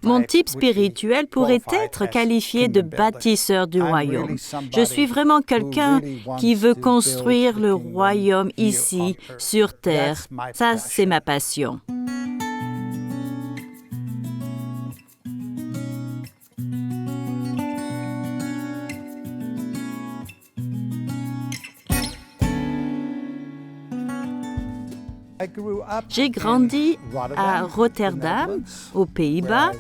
Mon type spirituel pourrait être qualifié de bâtisseur du royaume. Je suis vraiment quelqu'un qui veut construire le royaume ici, sur Terre. Ça, c'est ma passion. J'ai grandi à Rotterdam, aux Pays-Bas,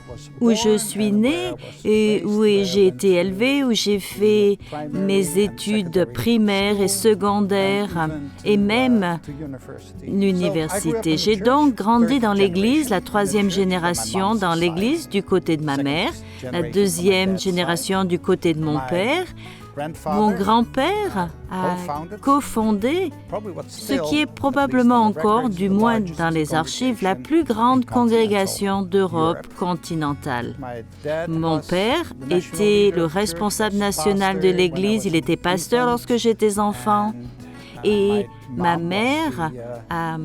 où je suis née et où j'ai été élevée, où j'ai fait mes études primaires et secondaires et même l'université. J'ai donc grandi dans l'Église, la troisième génération dans l'Église du côté de ma mère, la deuxième génération du côté de mon père. Mon grand-père a cofondé ce qui est probablement encore, du moins dans les archives, la plus grande congrégation d'Europe continentale. Mon père était le responsable national de l'Église, il était pasteur lorsque j'étais enfant, et ma mère a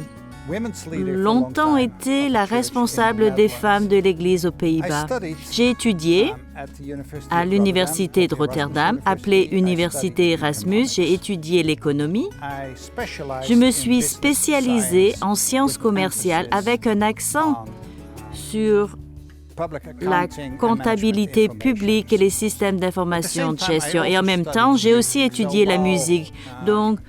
longtemps été la responsable des femmes de l'Église aux Pays-Bas. J'ai étudié à l'Université de Rotterdam, appelée Université Erasmus. J'ai étudié l'économie. Je me suis spécialisée en sciences commerciales avec un accent sur la comptabilité publique et les systèmes d'information de gestion. Et en même temps, j'ai aussi étudié la musique. Donc,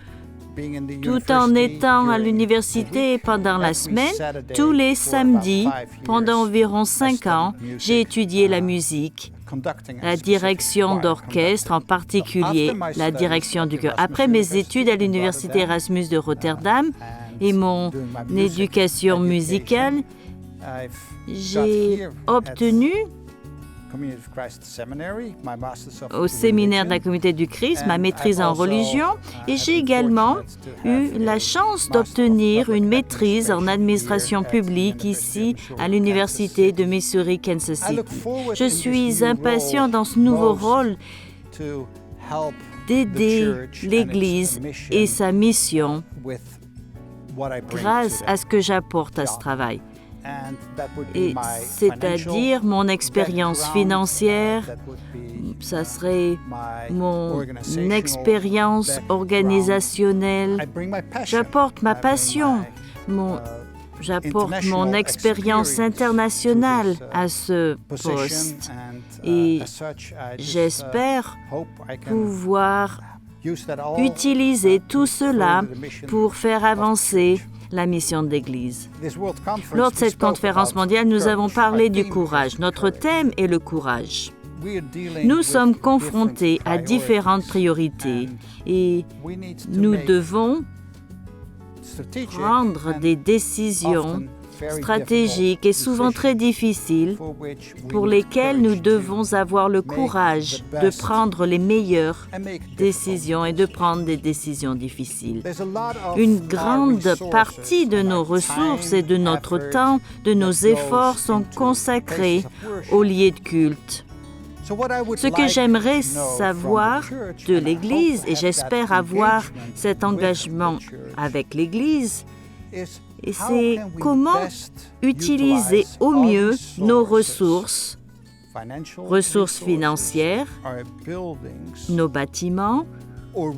tout en étant à l'université pendant la semaine, tous les samedis, pendant environ 5 ans, j'ai étudié la musique, la direction d'orchestre, en particulier la direction du chœur. Après mes études à l'Université Erasmus de Rotterdam et mon éducation musicale, j'ai obtenu au séminaire de la Communauté du Christ, ma maîtrise en religion, et j'ai également eu la chance d'obtenir une maîtrise en administration publique ici à l'Université de Missouri, Kansas City. Je suis impatient dans ce nouveau rôle d'aider l'Église et sa mission grâce à ce que j'apporte à ce travail. Et c'est-à-dire mon expérience financière, ça serait mon expérience organisationnelle. J'apporte ma passion, j'apporte mon expérience internationale à ce poste et j'espère pouvoir utiliser tout cela pour faire avancer la mission de l'Église. Lors de cette conférence mondiale, nous avons parlé du courage. Notre thème est le courage. Nous sommes confrontés à différentes priorités et nous devons prendre des décisions stratégiques et souvent très difficiles pour lesquelles nous devons avoir le courage de prendre les meilleures décisions et de prendre des décisions difficiles. Une grande partie de nos ressources et de notre temps, de nos efforts sont consacrés aux lieux de culte. Ce que j'aimerais savoir de l'Église, et j'espère avoir cet engagement avec l'Église, et c'est comment utiliser au mieux nos ressources financières, nos bâtiments, ou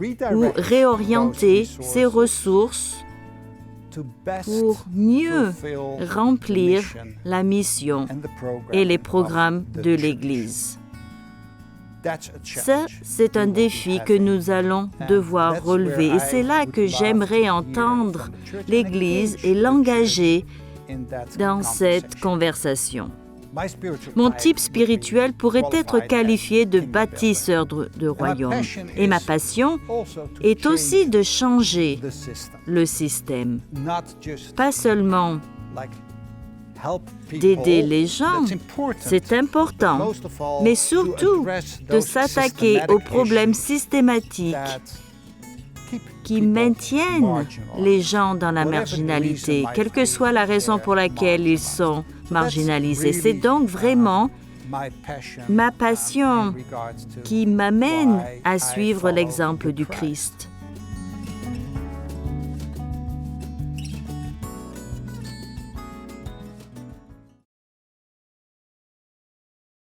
réorienter ces ressources pour mieux remplir la mission et les programmes de l'Église. Ça, c'est un défi que nous allons devoir relever. Et c'est là que j'aimerais entendre l'Église et l'engager dans cette conversation. Mon type spirituel pourrait être qualifié de bâtisseur de royaume. Et ma passion est aussi de changer le système. Pas seulement d'aider les gens, c'est important, mais surtout de s'attaquer aux problèmes systématiques qui maintiennent les gens dans la marginalité, quelle que soit la raison pour laquelle ils sont marginalisés. C'est donc vraiment ma passion qui m'amène à suivre l'exemple du Christ.